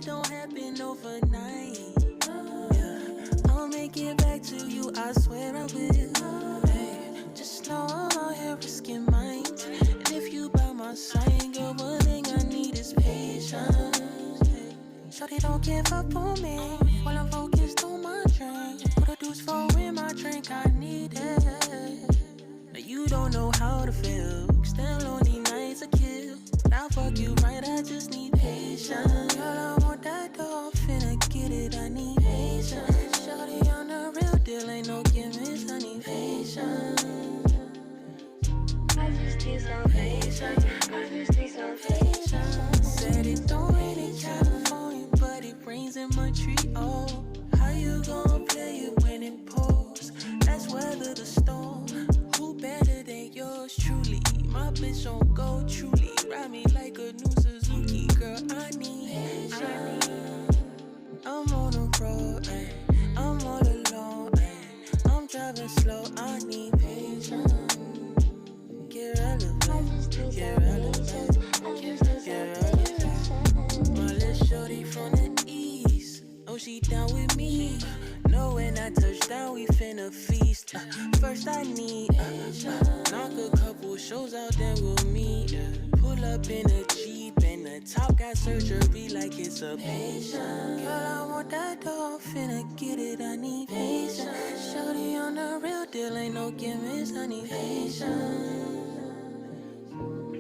shit don't happen overnight. Yeah, I'll make it back to you, I swear I will. Hey, just know I'm out here risking mine. And if you by my side, girl, one thing I need is patience. Shawty don't give up on me while I'm focused on my drink. Put a deuce for in my drink, I need it. Now you don't know how to feel. Still lonely nights are kill. But I'll fuck you right, I just need patience. Girl, I want that door, I'm finna get it, I need patience. Shawty on the real deal, ain't no gimmicks, I need patience. I just need some patience. I just need some patience. Said it don't rain in California, but it rains in Montreal. How you gon' play it when it pours? Let's weather the storm. Who better than yours truly? My bitch don't go truly. Ride me like a new Suzuki, girl. I need. I'm on the road, ay. I'm all alone, ay. I'm driving slow. I need patience. Get relevant, get relevant, get relevant. My little shorty from the east, oh she down with me. Know when I touch down, we finna feast. First I need knock a couple shows out, then we'll meet. Pull up in a Jeep and the top got surgery like it's a patient. Girl, I want that door, finna get it, I need patience. Shorty on the real deal, ain't no gimmicks, I need patience.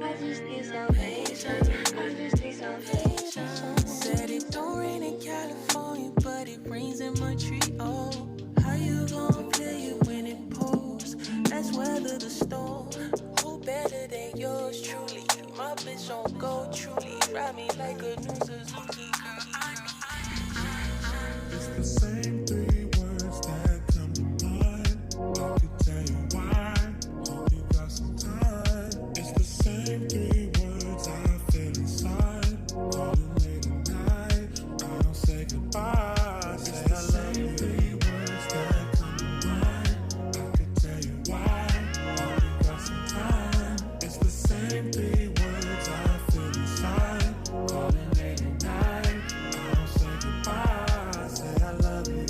I just need some patience. I just need some patience. Said it don't rain in California, but it rains in Montreal. How you gon' play it when it pours? Let's weather the storm. Who better than yours truly? My bitch don't go truly. Ride me like a new Suzuki, girl. It's the same three words that come to mind. I could tell you why. Hope you got some time. It's the same three words I feel inside. Calling late at night, I don't say goodbye. Say I love you. Three words that come to mind. I could tell you why. Hope you got some time. It's the same three words I feel inside. Calling late at night, I don't say goodbye. Say I love you.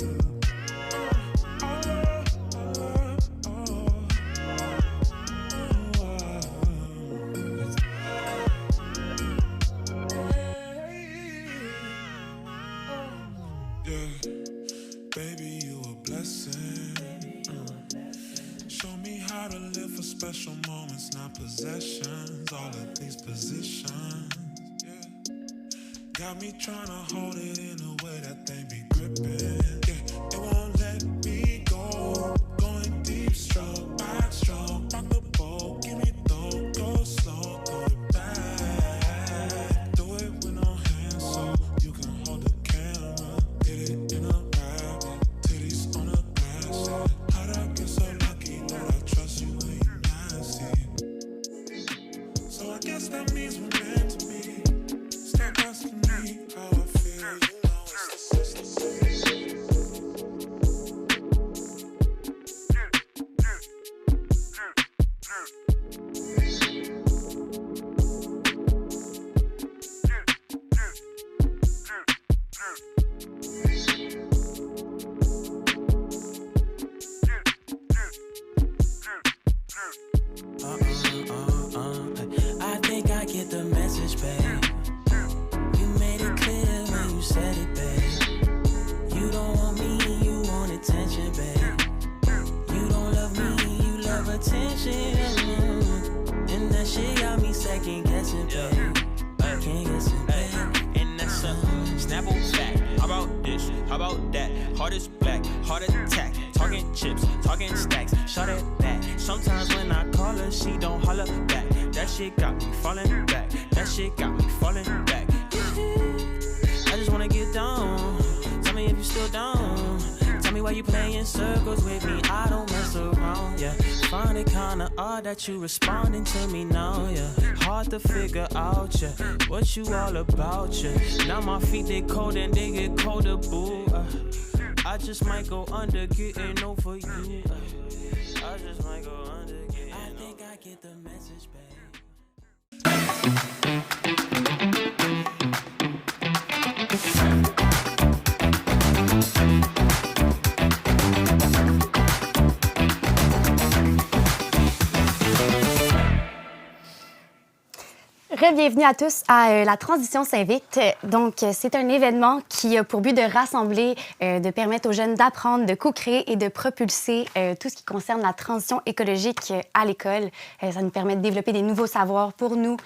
Yeah, baby, you a blessing. Show me how to live for special moments, not possessions. All of these positions, yeah. Got me tryna hold it in a way that they be gripping. Yeah, it won't let me go. Going deep, stroke, backstroke, rock the boat. Give me though, go slow, throw it back. Do it with no hands so you can hold the camera. Hit it in a rabbit, titties on the grass. Yeah. How'd I get so lucky that I trust you when you're nasty? So I guess that means we're meant to be. Stop asking me how I feel, you know it's the same. I think I get the message, babe. You made it clear when you said it, babe. You don't want me, you want attention, babe. You don't love me, you love attention. And that shit got me second guessing, babe. Can't guess it, babe. And that's a Snapple fact. How about this? How about that? Heart is black, heart attack. Talking chips, talking stacks. Shot it back. Sometimes when I call her, she don't holler back. That shit got me falling back. That shit got me falling back. I just wanna get down. Tell me if you still down. Tell me why you playing circles with me. I don't mess around, yeah. Find it kinda odd that you responding to me now, yeah. Hard to figure out, yeah. What you all about, yeah. Now my feet they cold and they get colder, boo. I just might go under getting over you. I just might go under getting over. I think I get the message, babe. Bienvenue à tous à La Transition s'invite. Donc, c'est un événement qui a pour but de rassembler, de permettre aux jeunes d'apprendre, de co-créer et de propulser tout ce qui concerne la transition écologique à l'école. Ça nous permet de développer des nouveaux savoirs pour nous,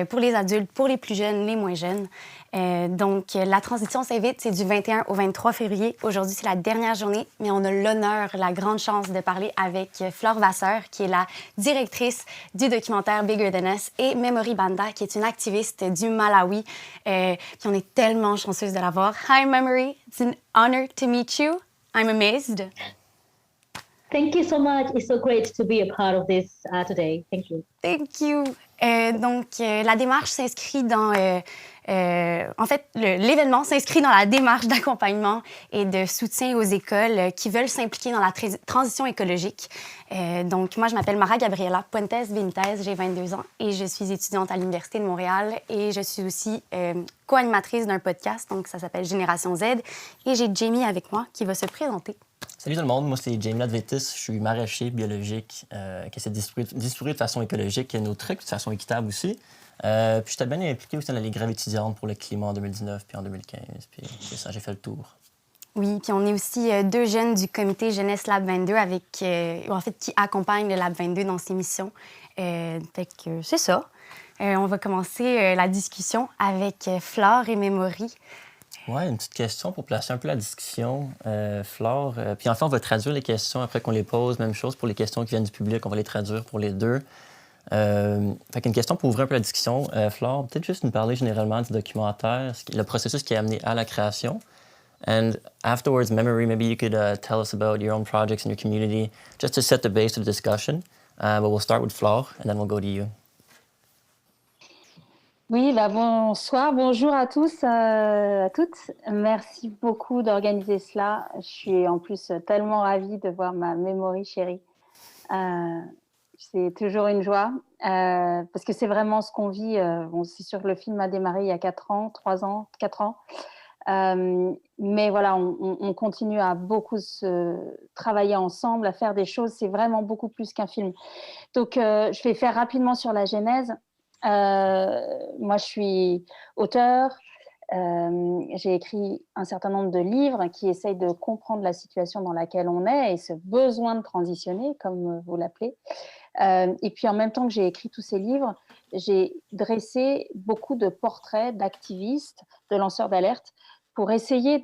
pour les adultes, pour les plus jeunes, les moins jeunes. Donc, La Transition s'invite, c'est du 21 au 23 février. Aujourd'hui, c'est la dernière journée, mais on a l'honneur, la grande chance de parler avec Flore Vasseur, qui est la directrice du documentaire Bigger Than Us, et Memory Banda, qui est une activiste du Malawi. Puis on est tellement chanceuse de la voir. Hi, Memory. It's an honor to meet you. I'm amazed. Thank you so much. It's so great to be a part of this today. Thank you. Thank you. Donc, la démarche s'inscrit dans... en fait, l'événement s'inscrit dans la démarche d'accompagnement et de soutien aux écoles qui veulent s'impliquer dans la transition écologique. Donc, moi, je m'appelle Mara Gabriela Puentes Vintez, j'ai 22 ans et je suis étudiante à l'Université de Montréal et je suis aussi co-animatrice d'un podcast, donc ça s'appelle Génération Z. Et j'ai Jamie avec moi qui va se présenter. Salut tout le monde, moi c'est Jamie Ladvetis, je suis maraîcher biologique qui essaie de distribuer de façon écologique nos trucs de façon équitable aussi. Puis j'étais bien impliqué aussi dans les grèves étudiantes pour le climat en 2019 puis en 2015, puis c'est ça, j'ai fait le tour. Oui, puis on est aussi deux jeunes du comité Jeunesse Lab 22 qui accompagnent le Lab 22 dans ses missions. Fait que c'est ça. On va commencer la discussion avec Flore et Memory. Oui, une petite question pour placer un peu la discussion, Flore. Puis en fait, on va traduire les questions après qu'on les pose. Même chose pour les questions qui viennent du public, on va les traduire pour les deux. Fait qu'une question pour ouvrir un peu la discussion. Flore, peut-être juste nous parler généralement du documentaire, le processus qui a amené à la création. And afterwards, Memory, maybe you could tell us about your own projects in your community, just to set the base of the discussion. But we'll start with Flore, and then we'll go to you. Oui, bonsoir, bonjour à tous, à toutes. Merci beaucoup d'organiser cela. Je suis en plus tellement ravie de voir ma Memory chérie. C'est toujours une joie parce que c'est vraiment ce qu'on vit. C'est sûr que le film a démarré il y a 4 ans, 3 ans, 4 ans. Mais voilà, on continue à beaucoup se travailler ensemble, à faire des choses. C'est vraiment beaucoup plus qu'un film. Donc, je vais faire rapidement sur la genèse. Moi, je suis auteure. J'ai écrit un certain nombre de livres qui essayent de comprendre la situation dans laquelle on est et ce besoin de transitionner, comme vous l'appelez. Et puis, en même temps que j'ai écrit tous ces livres, j'ai dressé beaucoup de portraits d'activistes, de lanceurs d'alerte, pour essayer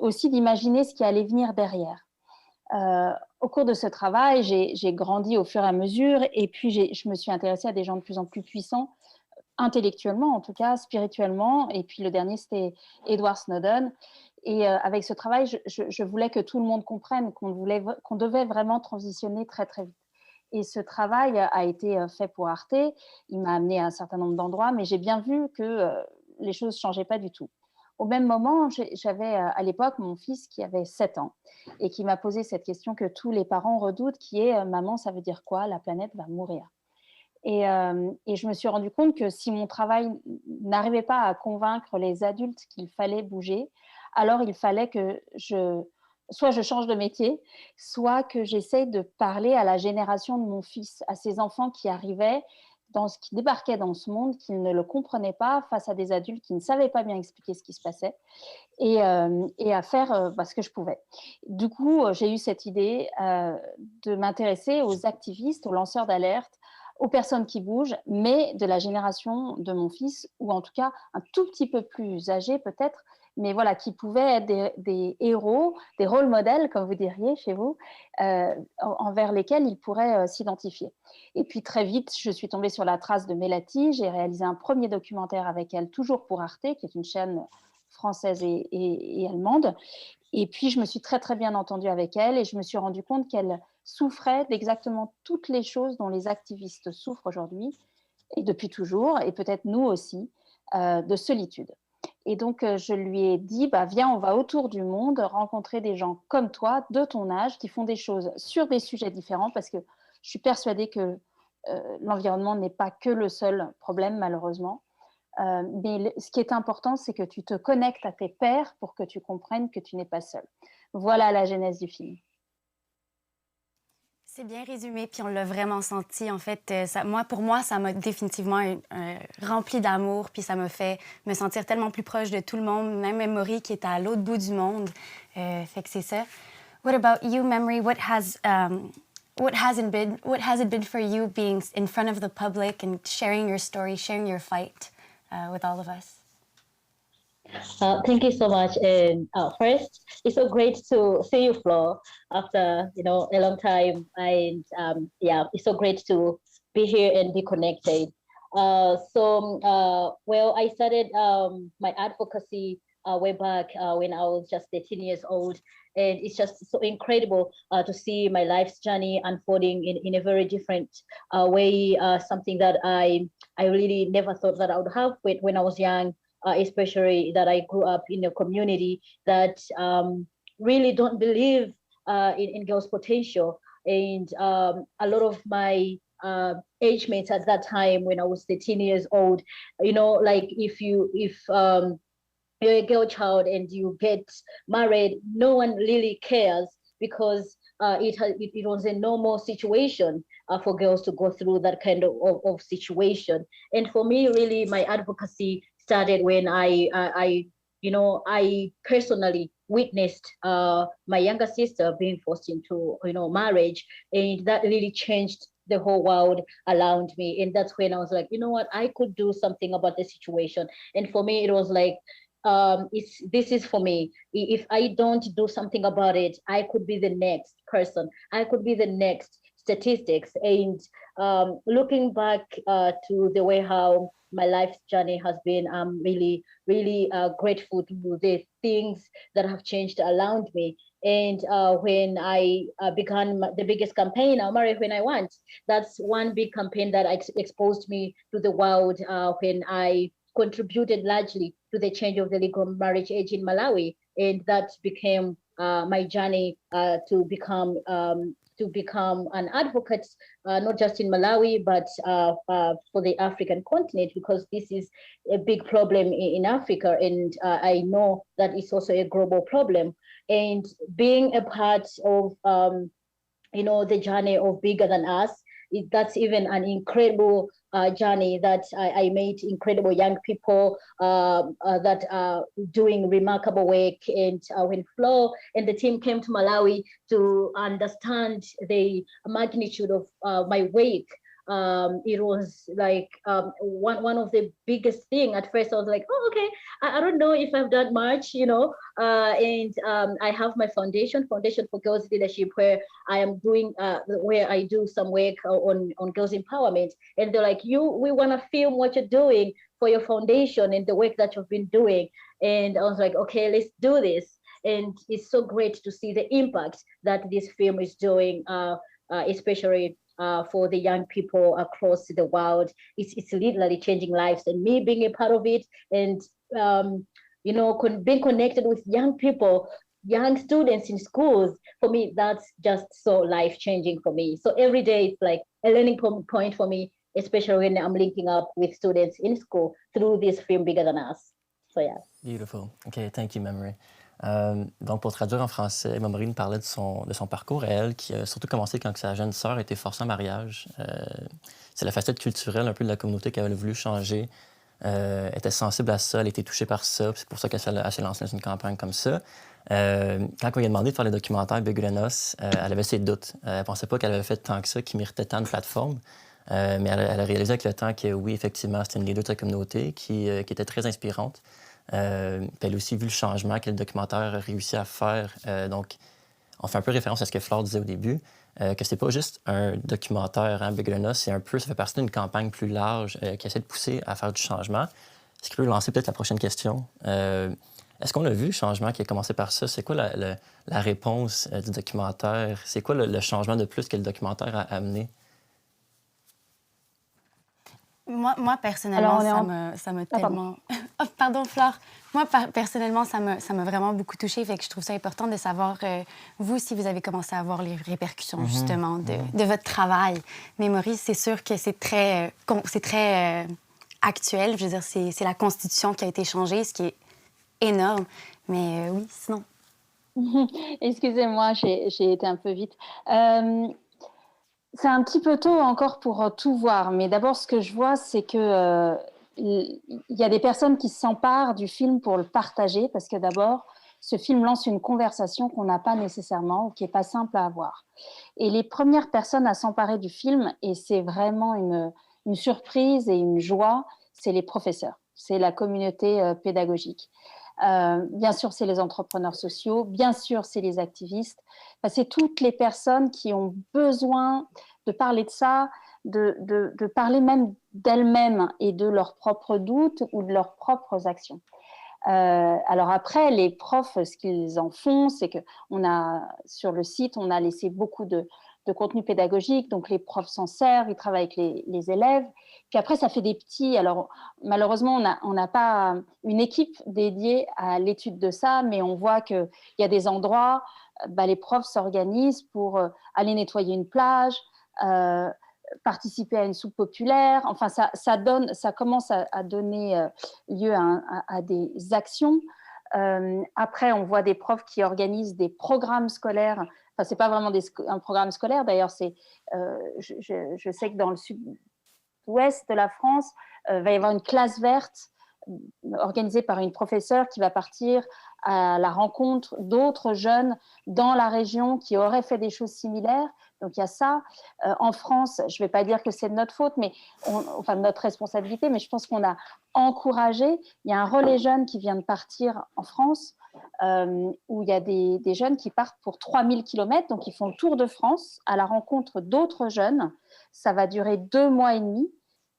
aussi d'imaginer ce qui allait venir derrière. Au cours de ce travail, j'ai grandi au fur et à mesure et puis je me suis intéressée à des gens de plus en plus puissants, intellectuellement en tout cas, spirituellement. Et puis le dernier, c'était Edward Snowden. Et avec ce travail, je voulais que tout le monde comprenne qu'on devait vraiment transitionner très, très vite. Et ce travail a été fait pour Arte. Il m'a amené à un certain nombre d'endroits, mais j'ai bien vu que les choses ne changeaient pas du tout. Au même moment, j'avais à l'époque mon fils qui avait 7 ans et qui m'a posé cette question que tous les parents redoutent, qui est « Maman, ça veut dire quoi? La planète va mourir ». Et je me suis rendu compte que si mon travail n'arrivait pas à convaincre les adultes qu'il fallait bouger, alors il fallait que soit je change de métier, soit que j'essaye de parler à la génération de mon fils, à ces enfants qui arrivaient, qui débarquaient dans ce monde, qui ne le comprenaient pas face à des adultes qui ne savaient pas bien expliquer ce qui se passait et à faire ce que je pouvais. Du coup, j'ai eu cette idée de m'intéresser aux activistes, aux lanceurs d'alerte, aux personnes qui bougent, mais de la génération de mon fils, ou en tout cas un tout petit peu plus âgé peut-être, mais voilà, qui pouvaient être des héros, des rôles modèles, comme vous diriez chez vous, envers lesquels ils pourraient s'identifier. Et puis très vite, je suis tombée sur la trace de Melati. J'ai réalisé un premier documentaire avec elle, toujours pour Arte, qui est une chaîne française et allemande. Et puis, je me suis très, très bien entendue avec elle et je me suis rendu compte qu'elle souffrait d'exactement toutes les choses dont les activistes souffrent aujourd'hui, et depuis toujours, et peut-être nous aussi, de solitude. Et donc, je lui ai dit, viens, on va autour du monde rencontrer des gens comme toi, de ton âge, qui font des choses sur des sujets différents, parce que je suis persuadée que l'environnement n'est pas que le seul problème, malheureusement. Mais ce qui est important, c'est que tu te connectes à tes pairs pour que tu comprennes que tu n'es pas seul. Voilà la genèse du film. C'est bien résumé, puis on l'a vraiment senti. En fait, pour moi, ça m'a définitivement rempli d'amour, puis ça m'a fait me sentir tellement plus proche de tout le monde, même Memory qui est à l'autre bout du monde. Fait que c'est ça. What about you, Memory? What has it been for you being in front of the public and sharing your story, sharing your fight with all of us? Thank you so much. And first, it's so great to see you, Flo, after a long time. And yeah, it's so great to be here and be connected. Well, I started my advocacy way back when I was just 13 years old. And it's just so incredible to see my life's journey unfolding in a very different way, something that I really never thought that I would have when I was young. Especially that I grew up in a community that really don't believe in girls' potential. And a lot of my age mates at that time, when I was 13 years old, like if you're a girl child and you get married, no one really cares because it was a normal situation for girls to go through that kind of situation. And for me, really, my advocacy started when I personally witnessed my younger sister being forced into marriage, and that really changed the whole world around me. And that's when I was like, you know what, I could do something about the situation. And for me, it was like, this is for me. If I don't do something about it, I could be the next person. I could be the next statistics. And looking back to the way how my life's journey has been, I'm really, really grateful to the things that have changed around me. And when I began the biggest campaign, I'll marry when I want. That's one big campaign that exposed me to the world when I contributed largely to the change of the legal marriage age in Malawi. And that became my journey to become an advocate, not just in Malawi, but for the African continent, because this is a big problem in Africa. And I know that it's also a global problem. And being a part of, the journey of Bigger Than Us, that's even an incredible journey that I made incredible young people that are doing remarkable work. And when Flo and the team came to Malawi to understand the magnitude of my work, it was like one of the biggest thing. At first I was like, oh, okay, I don't know if I've done much, and I have my Foundation for Girls Leadership, where I am doing where I do some work on girls empowerment. And they're like, we want to film what you're doing for your foundation and the work that you've been doing. And I was like, okay, let's do this. And it's so great to see the impact that this film is doing, especially for the young people across the world. It's literally changing lives, and me being a part of it, and being connected with young people, young students in schools, for me, that's just so life-changing for me. So every day it's like a learning point for me, especially when I'm linking up with students in school through this film Bigger Than Us. So yeah. Beautiful. Okay, thank you, Memory. Donc, pour traduire en français, Memory nous parlait de son parcours à elle, qui a surtout commencé quand sa jeune sœur a été forcée en mariage. C'est la facette culturelle un peu de la communauté qu'elle a voulu changer. Elle était sensible à ça, elle a été touchée par ça, c'est pour ça qu'elle s'est lancée dans une campagne comme ça. Quand on lui a demandé de faire le documentaire Bigger Than Us, elle avait ses doutes. Elle ne pensait pas qu'elle avait fait tant que ça, qu'il méritait tant de plateformes. Mais elle a réalisé avec le temps que oui, effectivement, c'était une leader de sa communauté qui était très inspirante. Puis elle a aussi vu le changement que le documentaire a réussi à faire. Donc, on fait un peu référence à ce que Flore disait au début, que c'est pas juste un documentaire, Bigger Than Us, ça fait partie d'une campagne plus large qui essaie de pousser à faire du changement. Ce qui peut lancer peut-être la prochaine question. Est-ce qu'on a vu le changement qui a commencé par ça? C'est quoi la réponse du documentaire? C'est quoi le changement de plus que le documentaire a amené? Moi personnellement, ça m'a tellement... Oh, pardon, Flore. Moi, personnellement, ça m'a vraiment beaucoup touchée. Fait que je trouve ça important de savoir, vous, si vous avez commencé à voir les répercussions, justement, de votre travail. Mais Maurice, c'est sûr que c'est très actuel. Je veux dire, c'est la Constitution qui a été changée, ce qui est énorme. Mais oui, sinon... Excusez-moi, j'ai été un peu vite. C'est un petit peu tôt encore pour tout voir, mais d'abord, ce que je vois, c'est que il y a des personnes qui s'emparent du film pour le partager, parce que d'abord, ce film lance une conversation qu'on n'a pas nécessairement ou qui n'est pas simple à avoir. Et les premières personnes à s'emparer du film, et c'est vraiment une surprise et une joie, c'est les professeurs, c'est la communauté pédagogique. Bien sûr, c'est les entrepreneurs sociaux, bien sûr, c'est les activistes. Enfin, c'est toutes les personnes qui ont besoin de parler de ça, de parler même d'elles-mêmes et de leurs propres doutes ou de leurs propres actions. Alors après, les profs, ce qu'ils en font, c'est que sur le site, on a laissé beaucoup de contenu pédagogique, donc les profs s'en servent, ils travaillent avec les élèves. Puis après, ça fait des petits. Alors malheureusement, on n'a pas une équipe dédiée à l'étude de ça, mais on voit qu'il y a des endroits, les profs s'organisent pour aller nettoyer une plage, participer à une soupe populaire. Enfin, ça commence à donner lieu à des actions. Après, on voit des profs qui organisent des programmes scolaires. Enfin, c'est pas vraiment un programme scolaire. D'ailleurs, je sais que dans le sud-ouest de la France, va y avoir une classe verte organisée par une professeure qui va partir à la rencontre d'autres jeunes dans la région qui auraient fait des choses similaires. Donc, il y a ça. En France, je ne vais pas dire que c'est de notre faute, mais enfin de notre responsabilité, mais je pense qu'on a encouragé. Il y a un relais jeune qui vient de partir en France, où il y a des jeunes qui partent pour 3000 km, donc ils font le tour de France à la rencontre d'autres jeunes. Ça va durer 2 mois et demi.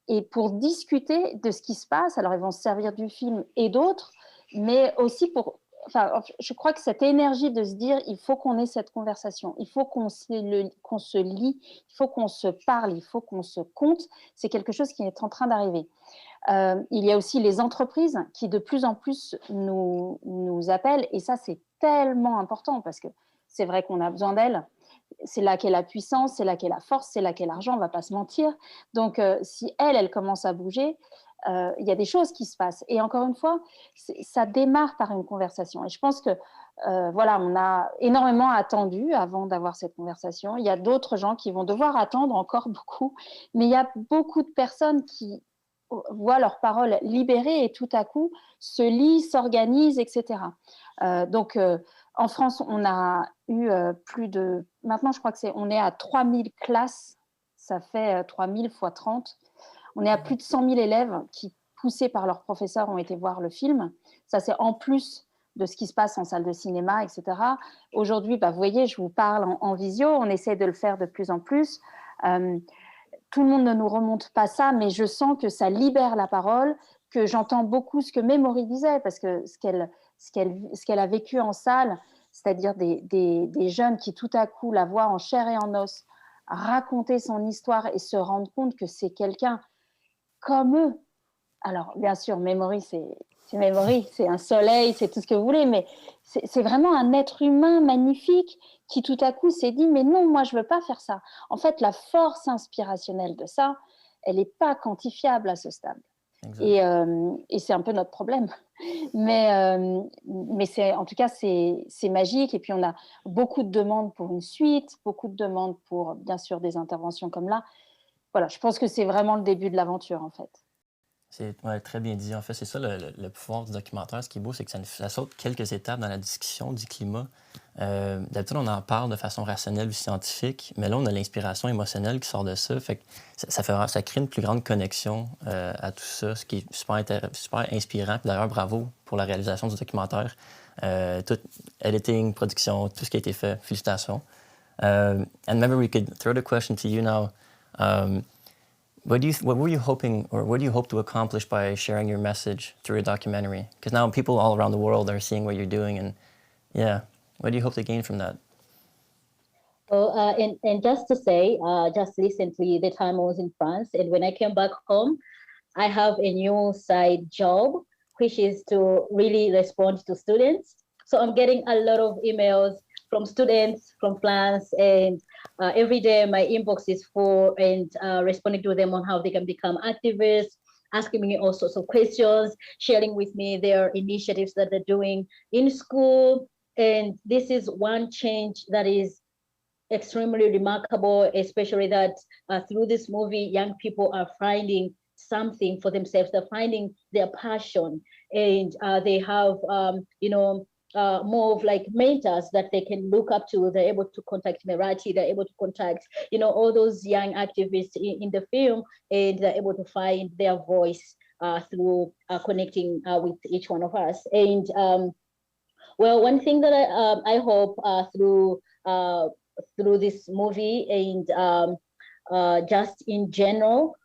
Et pour discuter de ce qui se passe, alors ils vont se servir du film et d'autres, mais aussi je crois que cette énergie de se dire il faut qu'on ait cette conversation, il faut qu'on se lie, il faut qu'on se parle, il faut qu'on se compte, c'est quelque chose qui est en train d'arriver. Il y a aussi les entreprises qui de plus en plus nous appellent, et ça c'est tellement important parce que c'est vrai qu'on a besoin d'elles. C'est là qu'est la puissance, c'est là qu'est la force, c'est là qu'est l'argent, on ne va pas se mentir. Donc, si elle commence à bouger, il y a des choses qui se passent. Et encore une fois, ça démarre par une conversation. Et je pense que, voilà, on a énormément attendu avant d'avoir cette conversation. Il y a d'autres gens qui vont devoir attendre encore beaucoup. Mais il y a beaucoup de personnes qui voient leurs paroles libérées et tout à coup se lient, s'organisent, etc. Donc, en France, on a eu maintenant je crois on est à 3000 classes, ça fait 3000 fois 30. On est à plus de 100 000 élèves qui, poussés par leurs professeurs, ont été voir le film. Ça, c'est en plus de ce qui se passe en salle de cinéma, etc. Aujourd'hui, vous voyez, je vous parle en visio, on essaie de le faire de plus en plus. Tout le monde ne nous remonte pas ça, mais je sens que ça libère la parole, que j'entends beaucoup ce que Mémory disait, parce que ce qu'elle a vécu en salle, c'est-à-dire des jeunes qui tout à coup la voient en chair et en os raconter son histoire et se rendre compte que c'est quelqu'un comme eux. Alors, bien sûr, Mémory, c'est un soleil, c'est tout ce que vous voulez, mais c'est vraiment un être humain magnifique qui tout à coup s'est dit « mais non, moi je ne veux pas faire ça ». En fait, la force inspirationnelle de ça, elle n'est pas quantifiable à ce stade. Et c'est un peu notre problème. Mais en tout cas, c'est magique. Et puis, on a beaucoup de demandes pour une suite, beaucoup de demandes pour, bien sûr, des interventions comme là. Voilà, je pense que c'est vraiment le début de l'aventure, en fait. C'est très bien dit. En fait, c'est ça le pouvoir du documentaire. Ce qui est beau, c'est que ça saute quelques étapes dans la discussion du climat. D'habitude, on en parle de façon rationnelle ou scientifique, mais là, on a l'inspiration émotionnelle qui sort de ça. Fait que ça crée une plus grande connexion à tout ça, ce qui est super inspirant. Puis d'ailleurs, bravo pour la réalisation du documentaire. Tout editing, production, tout ce qui a été fait. Félicitations. And maybe we could throw the question to you now. What were you hoping, or what do you hope to accomplish by sharing your message through a documentary? Because now people all around the world are seeing what you're doing, and yeah, what do you hope to gain from that? Well, and just to say, just recently, the time I was in France, and when I came back home, I have a new side job, which is to really respond to students. So I'm getting a lot of emails from students from France, and every day my inbox is full, and responding to them on how they can become activists, asking me all sorts of questions, sharing with me their initiatives that they're doing in school. And this is one change that is extremely remarkable, especially that through this movie, young people are finding something for themselves. They're finding their passion, and they have, more of like mentors that they can look up to. They're able to contact Merati, they're able to contact, all those young activists in the film, and they're able to find their voice through connecting with each one of us. And well, one thing that I hope through this movie, and just in general,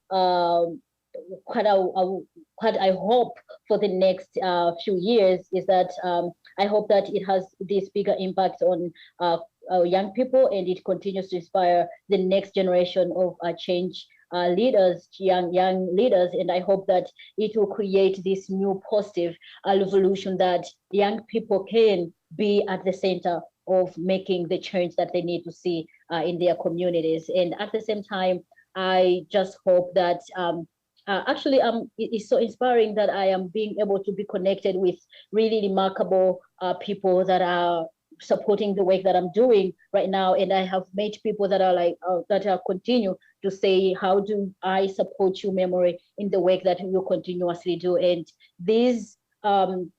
what I hope for the next few years is that I hope that it has this bigger impact on young people, and it continues to inspire the next generation of change leaders, young leaders. And I hope that it will create this new positive revolution, that young people can be at the center of making the change that they need to see in their communities. And at the same time, I just hope that actually, it's so inspiring that I am being able to be connected with really remarkable people that are supporting the work that I'm doing right now. And I have met people that are like, that are continue to say, how do I support you, Memory, in the work that you continuously do? And these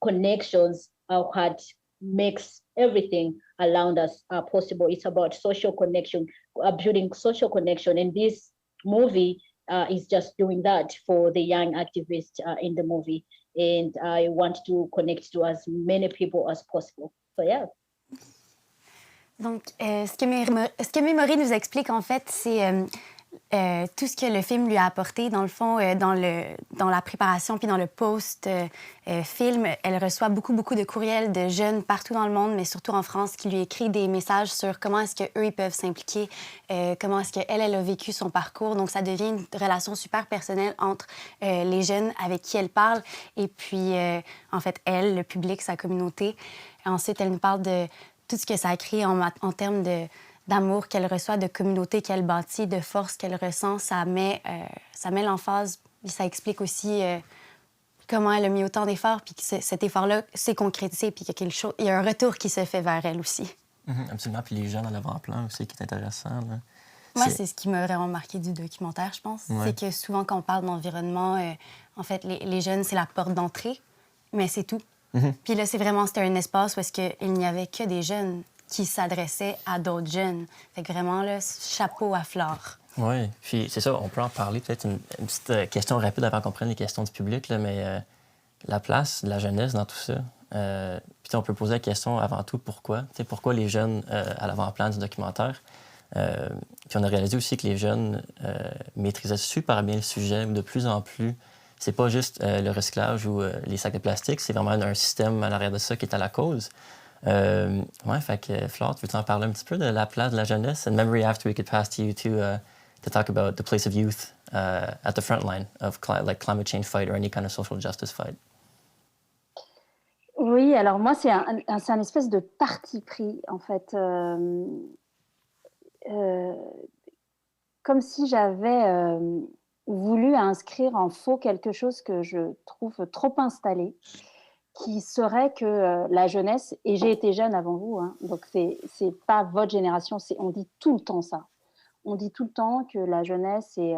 connections are what makes everything around us possible. It's about social connection, building social connection. And this movie is just doing that for the young activists in the movie. And I want to connect to as many people as possible. So yeah. Donc, ce que Memory nous explique, en fait, c'est tout ce que le film lui a apporté. Dans le fond, dans la préparation puis dans le post-film, elle reçoit beaucoup de courriels de jeunes partout dans le monde, mais surtout en France, qui lui écrivent des messages sur comment est-ce qu'eux, ils peuvent s'impliquer, comment est-ce qu'elle a vécu son parcours. Donc, ça devient une relation super personnelle entre les jeunes avec qui elle parle et puis, en fait, elle, le public, sa communauté. Et ensuite, elle nous parle de tout ce que ça a créé en termes d'amour qu'elle reçoit, de communauté qu'elle bâtit, de force qu'elle ressent. Ça met l'emphase, et ça explique aussi comment elle a mis autant d'efforts, puis que cet effort-là s'est concrétisé, puis qu'il y a un retour qui se fait vers elle aussi. Absolument. Puis les jeunes en avant-plan aussi, qui est intéressant. Là. Moi, c'est ce qui m'a vraiment marqué du documentaire, je pense. Ouais. C'est que souvent, quand on parle d'environnement, en fait, les jeunes, c'est la porte d'entrée, mais c'est tout. Puis là, c'était un espace où il n'y avait que des jeunes qui s'adressaient à d'autres jeunes. Fait que vraiment, là, chapeau à Flore. Oui, puis c'est ça, on peut en parler. Peut-être une petite question rapide avant qu'on prenne les questions du public, là, mais la place de la jeunesse dans tout ça. Puis on peut poser la question avant tout, pourquoi? Pourquoi les jeunes à l'avant-plan du documentaire? Puis on a réalisé aussi que les jeunes maîtrisaient super bien le sujet, de plus en plus. C'est pas juste le recyclage ou les sacs de plastique, c'est vraiment un système à l'arrière de ça qui est à la cause. Ouais, fait que Flore, tu veux t'en parler un petit peu de la place de la jeunesse? And Memory, after we could pass to you to talk about the place of youth at the front line of climate change fight or any kind of social justice fight. Oui, alors moi, c'est un espèce de parti pris, en fait. Comme si j'avais voulu inscrire en faux quelque chose que je trouve trop installé, qui serait que la jeunesse, et j'ai été jeune avant vous, hein, donc c'est pas votre génération, on dit tout le temps ça. On dit tout le temps que la jeunesse est...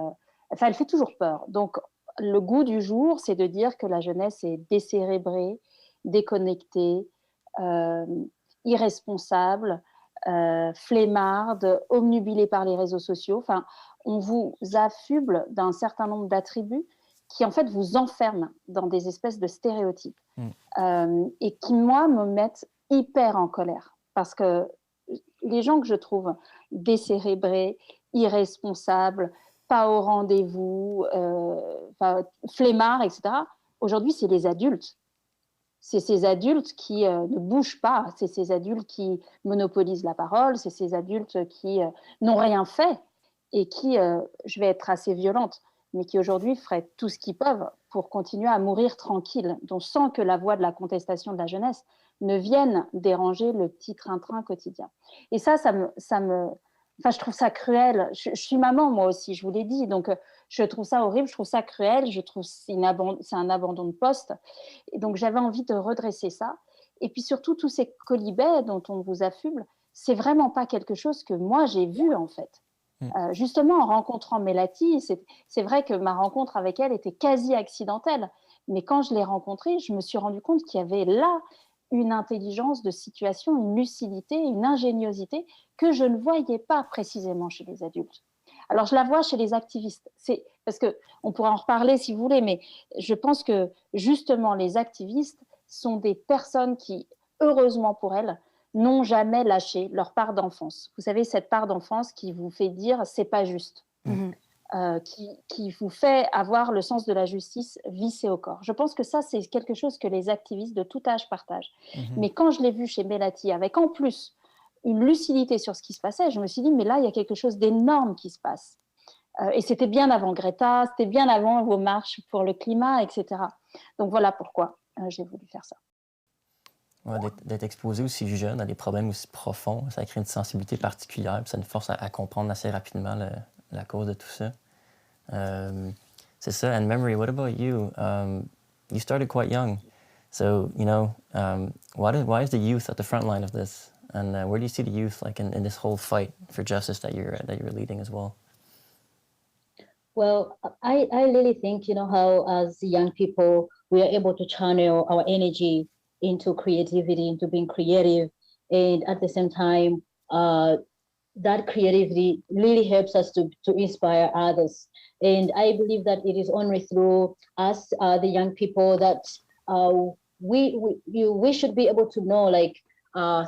enfin, elle fait toujours peur. Donc, le goût du jour, c'est de dire que la jeunesse est décérébrée, déconnectée, irresponsable, flemmarde, omnubilée par les réseaux sociaux. Enfin, on vous affuble d'un certain nombre d'attributs qui, en fait, vous enferment dans des espèces de stéréotypes et qui, moi, me mettent hyper en colère. Parce que les gens que je trouve décérébrés, irresponsables, pas au rendez-vous, flemmards, etc., aujourd'hui, c'est les adultes. C'est ces adultes qui ne bougent pas, c'est ces adultes qui monopolisent la parole, c'est ces adultes qui n'ont rien fait et qui, je vais être assez violente, mais qui aujourd'hui feraient tout ce qu'ils peuvent pour continuer à mourir tranquille, donc sans que la voix de la contestation de la jeunesse ne vienne déranger le petit train-train quotidien. Et ça me enfin, je trouve ça cruel. Je suis maman, moi aussi, je vous l'ai dit, donc je trouve ça horrible, je trouve ça cruel, je trouve que c'est un abandon de poste. Et donc, j'avais envie de redresser ça. Et puis surtout, tous ces colibets dont on vous affuble, c'est vraiment pas quelque chose que moi j'ai vu en fait. Justement, en rencontrant Melati, c'est vrai que ma rencontre avec elle était quasi accidentelle. Mais quand je l'ai rencontrée, je me suis rendu compte qu'il y avait là une intelligence de situation, une lucidité, une ingéniosité que je ne voyais pas précisément chez les adultes. Alors, je la vois chez les activistes. Parce qu'on pourra en reparler si vous voulez, mais je pense que justement, les activistes sont des personnes qui, heureusement pour elles, n'ont jamais lâché leur part d'enfance. Vous savez, cette part d'enfance qui vous fait dire c'est pas juste, qui vous fait avoir le sens de la justice vissé au corps. Je pense que ça, c'est quelque chose que les activistes de tout âge partagent. Mais quand je l'ai vu chez Melati, avec en plus une lucidité sur ce qui se passait, je me suis dit, mais là, il y a quelque chose d'énorme qui se passe. Et c'était bien avant Greta, c'était bien avant vos marches pour le climat, etc. Donc voilà pourquoi j'ai voulu faire ça. Ouais, d'être exposé aussi jeune à des problèmes aussi profonds, ça crée une sensibilité particulière, puis ça nous force à comprendre assez rapidement la cause de tout ça. C'est ça. And Memory, what about you? You started quite young, so why is the youth at the front line of this? And where do you see the youth like in this whole fight for justice that you're leading as well? Well, I really think, how as young people, we are able to channel our energy into creativity, into being creative. And at the same time, that creativity really helps us to inspire others. And I believe that it is only through us, the young people, that we should be able to know, like,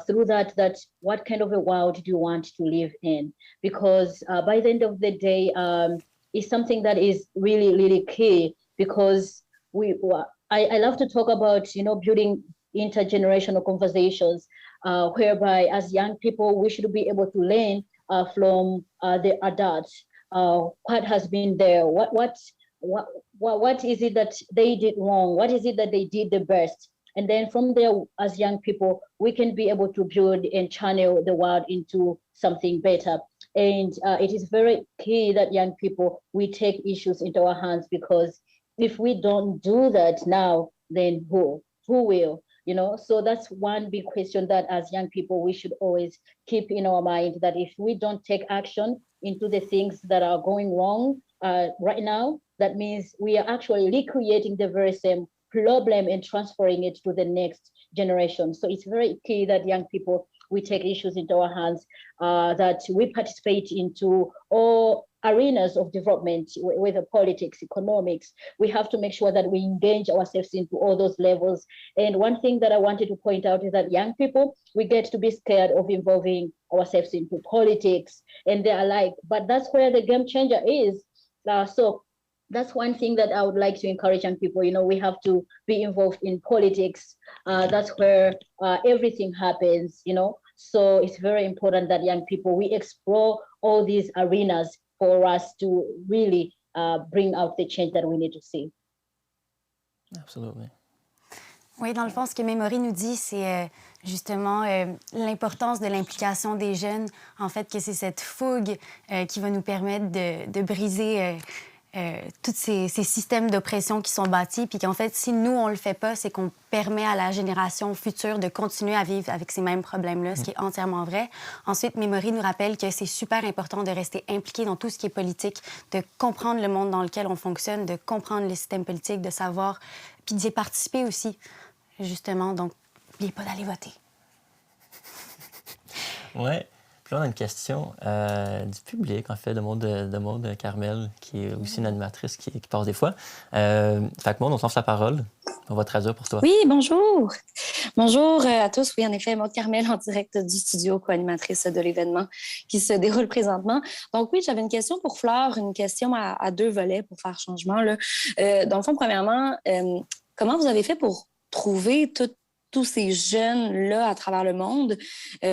through that what kind of a world do you want to live in? Because by the end of the day, it's something that is really, really key, because I love to talk about, building intergenerational conversations, whereby as young people, we should be able to learn from the adults, what has been there, what is it that they did wrong, what is it that they did the best. And then from there, as young people, we can be able to build and channel the world into something better. And it is very key that young people, we take issues into our hands, because if we don't do that now, then who will? So that's one big question that as young people, we should always keep in our mind, that if we don't take action into the things that are going wrong right now, that means we are actually recreating the very same problem and transferring it to the next generation. So it's very key that young people, we take issues into our hands, that we participate into all arenas of development, whether politics, economics. We have to make sure that we engage ourselves into all those levels. And one thing that I wanted to point out is that young people, we get to be scared of involving ourselves into politics, and they're like, but that's where the game changer is. So that's one thing that I would like to encourage young people. We have to be involved in politics. That's where everything happens, So it's very important that young people, we explore all these arenas for us to really bring out the change that we need to see. Absolutely. Oui, dans le fond, ce que Memory nous dit, c'est justement l'importance de l'implication des jeunes. En fait, que c'est cette fougue qui va nous permettre de briser tous ces systèmes d'oppression qui sont bâtis, puis qu'en fait, si nous, on le fait pas, c'est qu'on permet à la génération future de continuer à vivre avec ces mêmes problèmes-là, ce qui est entièrement vrai. Ensuite, Memory nous rappelle que c'est super important de rester impliqué dans tout ce qui est politique, de comprendre le monde dans lequel on fonctionne, de comprendre les systèmes politiques, de savoir, puis d'y participer aussi, justement. Donc, n'oubliez pas d'aller voter. Ouais. Puis là, on a une question du public, en fait, de Maud Carmel, qui est aussi une animatrice qui passe des fois. Fait que Maud, on t'en fait la parole. On va traduire pour toi. Oui, bonjour. Bonjour à tous. Oui, en effet, Maud Carmel en direct du studio, co-animatrice de l'événement qui se déroule présentement. Donc oui, j'avais une question pour Fleur, une question à deux volets pour faire changement. Là. Dans le fond, premièrement, comment vous avez fait pour trouver tous ces jeunes-là à travers le monde,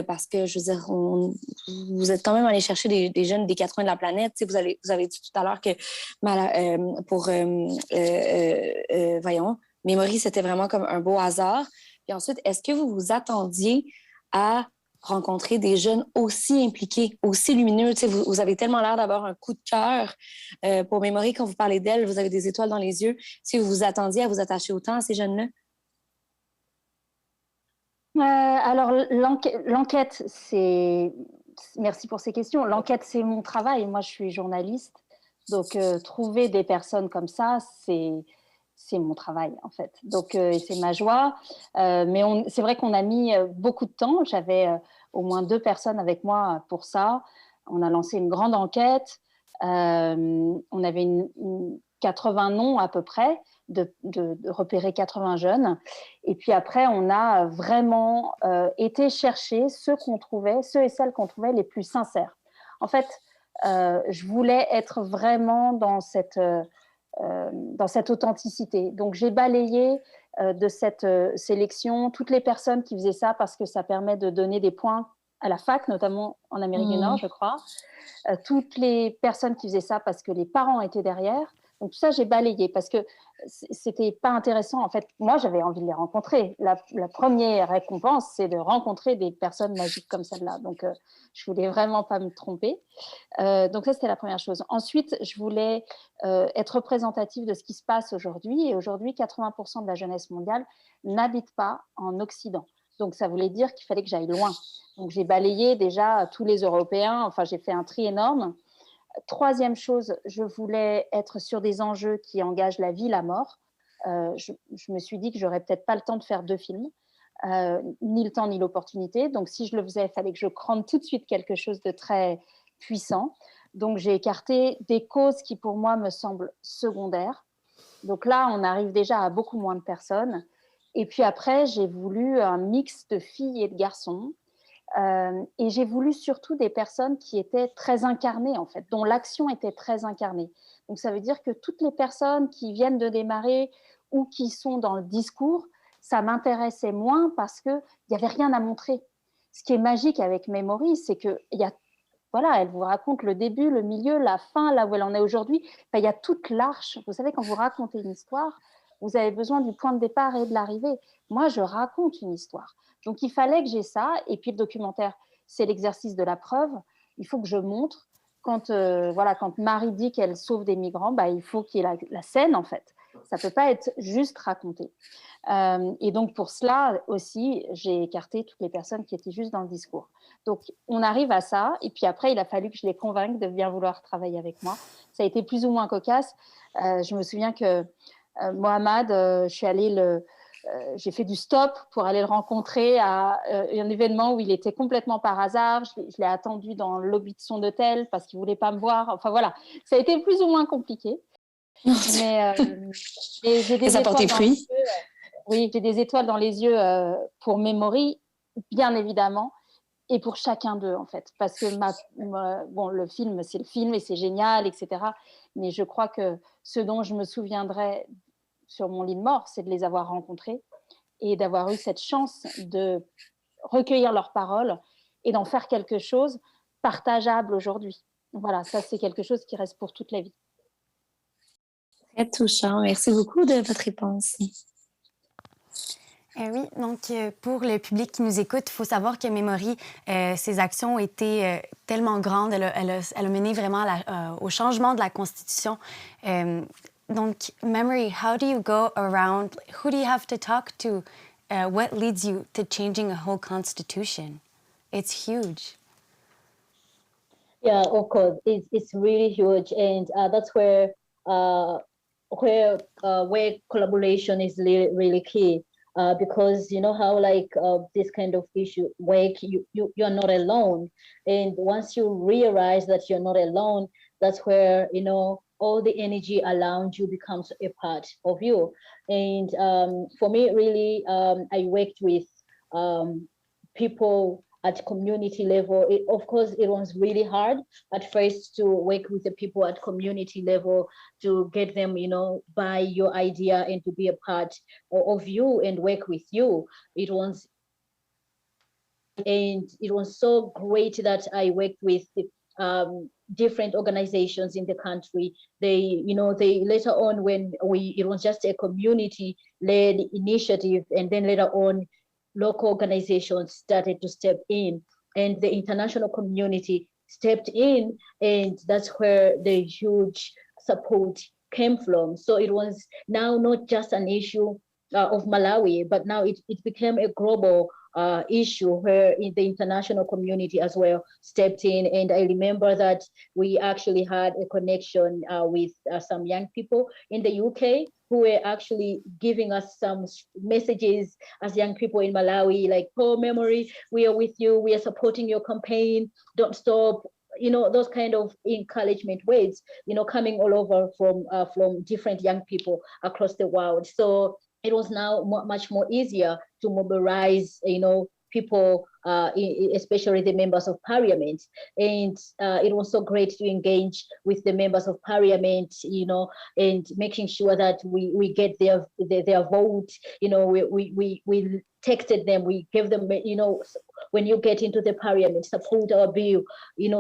parce que, je veux dire, vous êtes quand même allé chercher des jeunes des quatre coins de la planète. Vous avez dit tout à l'heure que voyons, Memory, c'était vraiment comme un beau hasard. Puis ensuite, est-ce que vous vous attendiez à rencontrer des jeunes aussi impliqués, aussi lumineux? Vous avez tellement l'air d'avoir un coup de cœur pour Memory. Quand vous parlez d'elle, vous avez des étoiles dans les yeux. Si vous vous attendiez à vous attacher autant à ces jeunes-là? Alors, l'enquête, c'est... Merci pour ces questions. L'enquête, c'est mon travail. Moi, je suis journaliste. Donc, trouver des personnes comme ça, c'est mon travail, en fait. Donc, c'est ma joie. Mais c'est vrai qu'on a mis beaucoup de temps. J'avais au moins 2 personnes avec moi pour ça. On a lancé une grande enquête. On avait 80 noms à peu près, de repérer 80 jeunes. Et puis après, on a vraiment été chercher ceux et celles qu'on trouvait les plus sincères. En fait, je voulais être vraiment dans cette authenticité. Donc, j'ai balayé de cette sélection toutes les personnes qui faisaient ça parce que ça permet de donner des points à la fac, notamment en Amérique du Nord, je crois. Toutes les personnes qui faisaient ça parce que les parents étaient derrière. Donc, tout ça, j'ai balayé parce que c'était pas intéressant. En fait, moi, j'avais envie de les rencontrer. La première récompense, c'est de rencontrer des personnes magiques comme celle-là. Donc, je voulais vraiment pas me tromper. Donc, ça, c'était la première chose. Ensuite, je voulais être représentative de ce qui se passe aujourd'hui. Et aujourd'hui, 80% de la jeunesse mondiale n'habite pas en Occident. Donc, ça voulait dire qu'il fallait que j'aille loin. Donc, j'ai balayé déjà tous les Européens. Enfin, j'ai fait un tri énorme. Troisième chose, je voulais être sur des enjeux qui engagent la vie, la mort. Je me suis dit que j'aurais peut-être pas le temps de faire 2 films, ni le temps ni l'opportunité. Donc, si je le faisais, il fallait que je crante tout de suite quelque chose de très puissant. Donc, j'ai écarté des causes qui, pour moi, me semblent secondaires. Donc là, on arrive déjà à beaucoup moins de personnes. Et puis après, j'ai voulu un mix de filles et de garçons. Et j'ai voulu surtout des personnes qui étaient très incarnées, en fait, dont l'action était très incarnée. Donc, ça veut dire que toutes les personnes qui viennent de démarrer ou qui sont dans le discours, ça m'intéressait moins parce qu'il n'y avait rien à montrer. Ce qui est magique avec Memory, c'est que elle vous raconte le début, le milieu, la fin, là où elle en est aujourd'hui. Enfin, il y a toute l'arche. Vous savez, quand vous racontez une histoire, vous avez besoin du point de départ et de l'arrivée. Moi, je raconte une histoire. Donc, il fallait que j'ai ça. Et puis, le documentaire, c'est l'exercice de la preuve. Il faut que je montre. Quand Marie dit qu'elle sauve des migrants, il faut qu'il y ait la scène, en fait. Ça ne peut pas être juste raconté. Et donc, pour cela aussi, j'ai écarté toutes les personnes qui étaient juste dans le discours. Donc, on arrive à ça. Et puis après, il a fallu que je les convainque de bien vouloir travailler avec moi. Ça a été plus ou moins cocasse. Je me souviens que Mohamed, je suis allée j'ai fait du stop pour aller le rencontrer à un événement où il était complètement par hasard. Je l'ai attendu dans le lobby de son hôtel parce qu'il ne voulait pas me voir. Enfin, voilà. Ça a été plus ou moins compliqué. Mais j'ai des ça portait fruit. Oui, j'ai des étoiles dans les yeux pour Memory, bien évidemment, et pour chacun d'eux, en fait. Parce que le film, c'est le film et c'est génial, etc. Mais je crois que ce dont je me souviendrai sur mon lit de mort, c'est de les avoir rencontrés et d'avoir eu cette chance de recueillir leurs paroles et d'en faire quelque chose partageable aujourd'hui. Voilà, ça, c'est quelque chose qui reste pour toute la vie. Très touchant. Merci beaucoup de votre réponse. Oui, donc pour le public qui nous écoute, il faut savoir que Memory, ses actions ont été tellement grandes. Elle a mené vraiment au changement de la Constitution. Donc, Memory, how do you go around? Who do you have to talk to? What leads you to changing a whole constitution? It's huge. Yeah, of course, it's really huge, and that's where collaboration is really key. Because you know how this kind of issue work, you're not alone, and once you realize that you're not alone, that's where all the energy around you becomes a part of you. And for me, really, I worked with people at community level. Of course, it was really hard at first to work with the people at community level to get them, buy your idea and to be a part of you and work with you. It was so great that I worked with different organizations in the country. They later on, when it was just a community-led initiative, and then later on, local organizations started to step in, and the international community stepped in, and that's where the huge support came from. So it was now not just an issue of Malawi, but now it became a global issue where in the international community as well stepped in. And I remember that we actually had a connection with some young people in the UK who were actually giving us some messages as young people in Malawi, like, oh, Memory, we are with you, we are supporting your campaign, don't stop, those kind of encouragement words, coming all over from different young people across the world. So it was now much more easier to mobilize, people, especially the members of parliament. And it was so great to engage with the members of parliament, and making sure that we get their vote. We texted them, we gave them, when you get into the parliament, support our bill,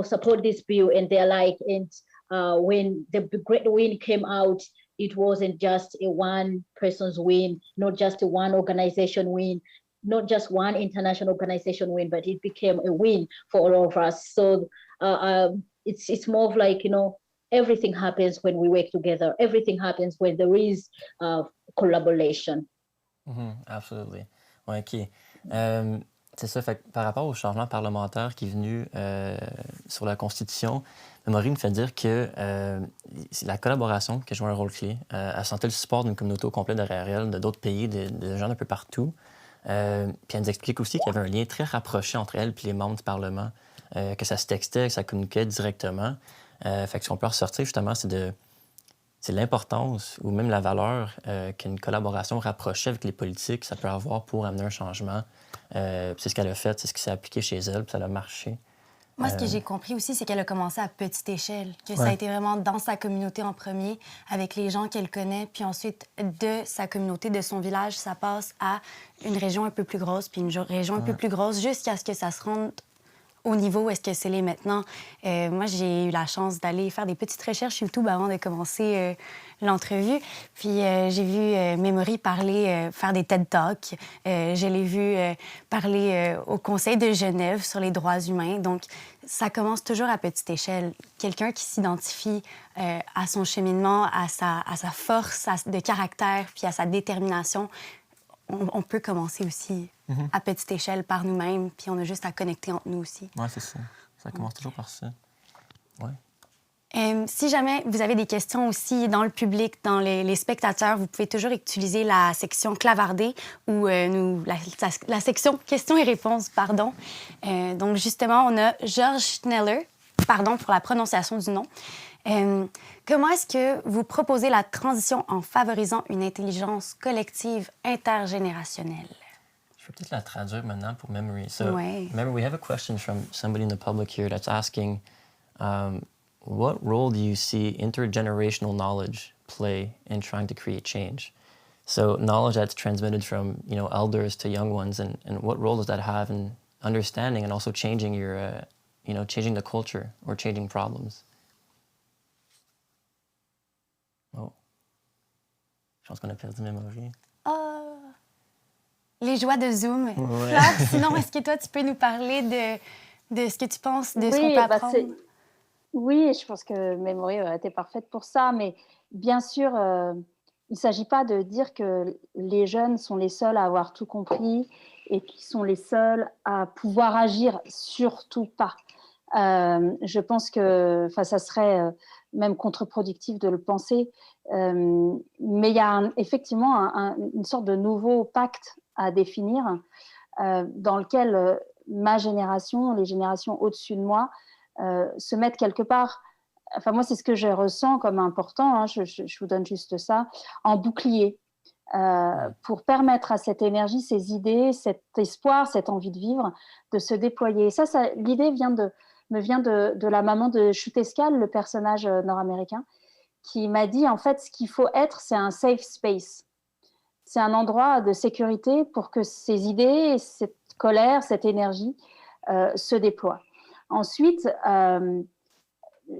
support this bill. And they're like, and when the great win came out, it wasn't just a one person's win, not just a one organization win, not just one international organization win, but it became a win for all of us. So it's more of like, everything happens when we work together. Everything happens when there is collaboration. Absolutely. Ouais, OK. C'est ça. Fait que par rapport au changement parlementaire qui est venu sur la Constitution, Memory me fait dire que c'est la collaboration qui a joué un rôle clé. Elle sentait le support d'une communauté au complet derrière elle, de d'autres pays, de gens d'un peu partout. Puis elle nous explique aussi qu'il y avait un lien très rapproché entre elle et les membres du Parlement, que ça se textait, que ça communiquait directement. Fait que ce qu'on peut ressortir, justement, c'est l'importance ou même la valeur qu'une collaboration rapprochée avec les politiques, ça peut avoir pour amener un changement. C'est ce qu'elle a fait, c'est ce qui s'est appliqué chez elle, puis ça a marché. Moi, ce que j'ai compris aussi, c'est qu'elle a commencé à petite échelle, que ça a été vraiment dans sa communauté en premier, avec les gens qu'elle connaît, puis ensuite, de sa communauté, de son village, ça passe à une région un peu plus grosse, puis une région un peu plus grosse, jusqu'à ce que ça se rende au niveau où est-ce que c'est l'est maintenant. Moi, j'ai eu la chance d'aller faire des petites recherches YouTube avant de commencer l'entrevue. Puis j'ai vu Memory parler, faire des TED Talks. Je l'ai vu parler au Conseil de Genève sur les droits humains. Donc, ça commence toujours à petite échelle. Quelqu'un qui s'identifie à son cheminement, à sa force de caractère, puis à sa détermination, on peut commencer aussi à petite échelle par nous-mêmes, puis on a juste à connecter entre nous aussi. Oui, c'est ça. Ça commence toujours par ça. Ouais. Si jamais vous avez des questions aussi dans le public, dans les spectateurs, vous pouvez toujours utiliser la section clavardée ou la section questions et réponses, pardon. Donc, justement, on a George Schneller, pardon pour la prononciation du nom. Comment est-ce que vous proposez la transition en favorisant une intelligence collective intergénérationnelle? Je vais peut-être la traduire maintenant pour Memory. So, Memory, we have a question from somebody in the public here that's asking, what role do you see intergenerational knowledge play in trying to create change? So, knowledge that's transmitted from, elders to young ones, and what role does that have in understanding and also changing your, changing the culture or changing problems? Oh. Je pense qu'on a perdu Memory. Oh! Les joies de Zoom. Ouais. Fleur, sinon, est-ce que toi, tu peux nous parler de ce que tu penses, de ce qu'on peut apprendre? Oui, je pense que Memory était parfaite pour ça, mais bien sûr, il ne s'agit pas de dire que les jeunes sont les seuls à avoir tout compris et qu'ils sont les seuls à pouvoir agir, surtout pas. Je pense que ça serait même contre-productif de le penser, mais il y a effectivement une sorte de nouveau pacte à définir dans lequel ma génération, les générations au-dessus de moi, se mettent quelque part, enfin moi c'est ce que je ressens comme important, hein, je vous donne juste ça, en bouclier, pour permettre à cette énergie, ces idées, cet espoir, cette envie de vivre, de se déployer. Et ça l'idée me vient de la maman de Chutescal, le personnage nord-américain, qui m'a dit, en fait, ce qu'il faut être, c'est un safe space. C'est un endroit de sécurité pour que ces idées, cette colère, cette énergie se déploient. Ensuite,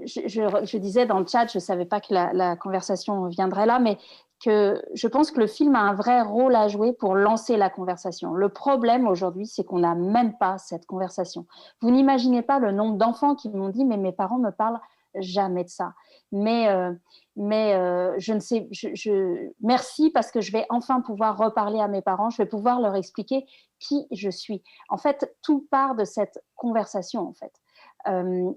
je disais dans le chat, je ne savais pas que la conversation viendrait là, mais que je pense que le film a un vrai rôle à jouer pour lancer la conversation. Le problème aujourd'hui, c'est qu'on n'a même pas cette conversation. Vous n'imaginez pas le nombre d'enfants qui m'ont dit « mais mes parents ne me parlent jamais de ça ». Mais Mais je ne sais, merci parce que je vais enfin pouvoir reparler à mes parents, je vais pouvoir leur expliquer qui je suis. En fait, tout part de cette conversation, en fait.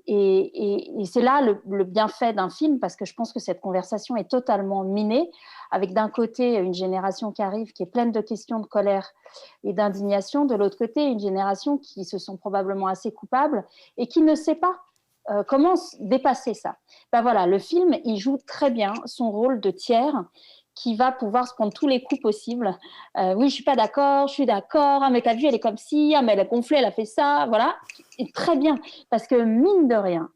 Et c'est là le bienfait d'un film, parce que je pense que cette conversation est totalement minée, avec d'un côté une génération qui arrive, qui est pleine de questions, de colère et d'indignation, de l'autre côté une génération qui se sent probablement assez coupable et qui ne sait pas comment dépasser ça. Ben voilà, le film, il joue très bien son rôle de tiers qui va pouvoir se prendre tous les coups possibles. Oui, je suis pas d'accord, je suis d'accord. Ah, mais t'as vu, elle est comme ci. Ah, mais elle a gonflé, elle a fait ça. Voilà, et très bien. Parce que mine de rien,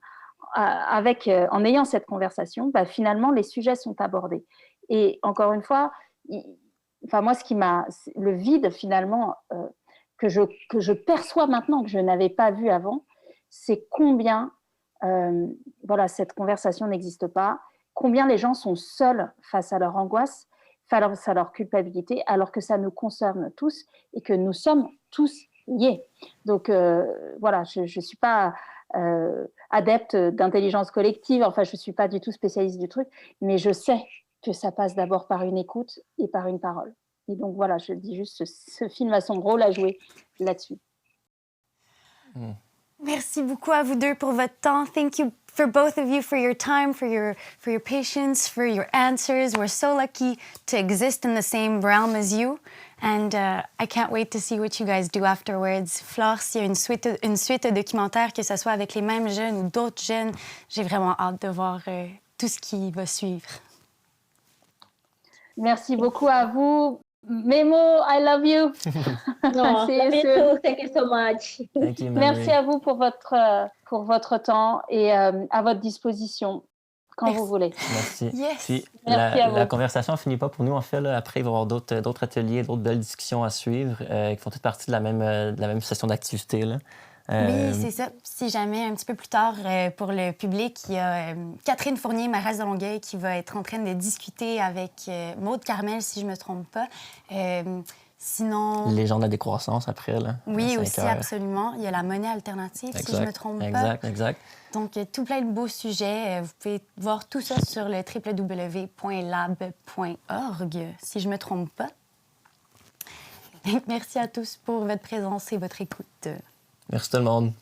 en ayant cette conversation, bah, finalement, les sujets sont abordés. Et encore une fois, moi, le vide finalement que je perçois maintenant, que je n'avais pas vu avant, c'est combien cette conversation n'existe pas, combien les gens sont seuls face à leur angoisse, face à leur culpabilité, alors que ça nous concerne tous et que nous sommes tous liés. Donc je ne suis pas adepte d'intelligence collective, enfin je ne suis pas du tout spécialiste du truc, mais je sais que ça passe d'abord par une écoute et par une parole. Et donc voilà, je dis juste, ce film a son rôle à jouer là-dessus. Merci beaucoup à vous deux pour votre temps. Thank you for both of you for your time, for your patience, for your answers. We're so lucky to exist in the same realm as you. And I can't wait to see what you guys do afterwards. Flore, s'il y a une suite de documentaires, que ce soit avec les mêmes jeunes ou d'autres jeunes, j'ai vraiment hâte de voir tout ce qui va suivre. Merci beaucoup à vous. Memo, I love you. No, love you too. Thank you so much. Thank you, Merci à vous pour votre temps et à votre disposition quand vous voulez. Merci. Yes. Puis Merci à vous. la conversation ne finit pas pour nous. En fait, là, après, il va y avoir d'autres ateliers, d'autres belles discussions à suivre qui font toutes partie de la même session d'activité. Là. Oui, c'est ça. Si jamais, un petit peu plus tard, pour le public, il y a Catherine Fournier, mairesse de Longueuil, qui va être en train de discuter avec Maude Carmel, si je ne me trompe pas. Sinon... Les gens de la décroissance, après. Là, oui, aussi, absolument. Il y a la monnaie alternative, si je ne me trompe pas. Exact. Donc, tout plein de beaux sujets. Vous pouvez voir tout ça sur le www.lab.org, si je ne me trompe pas. Merci à tous pour votre présence et votre écoute. Merci tout le monde.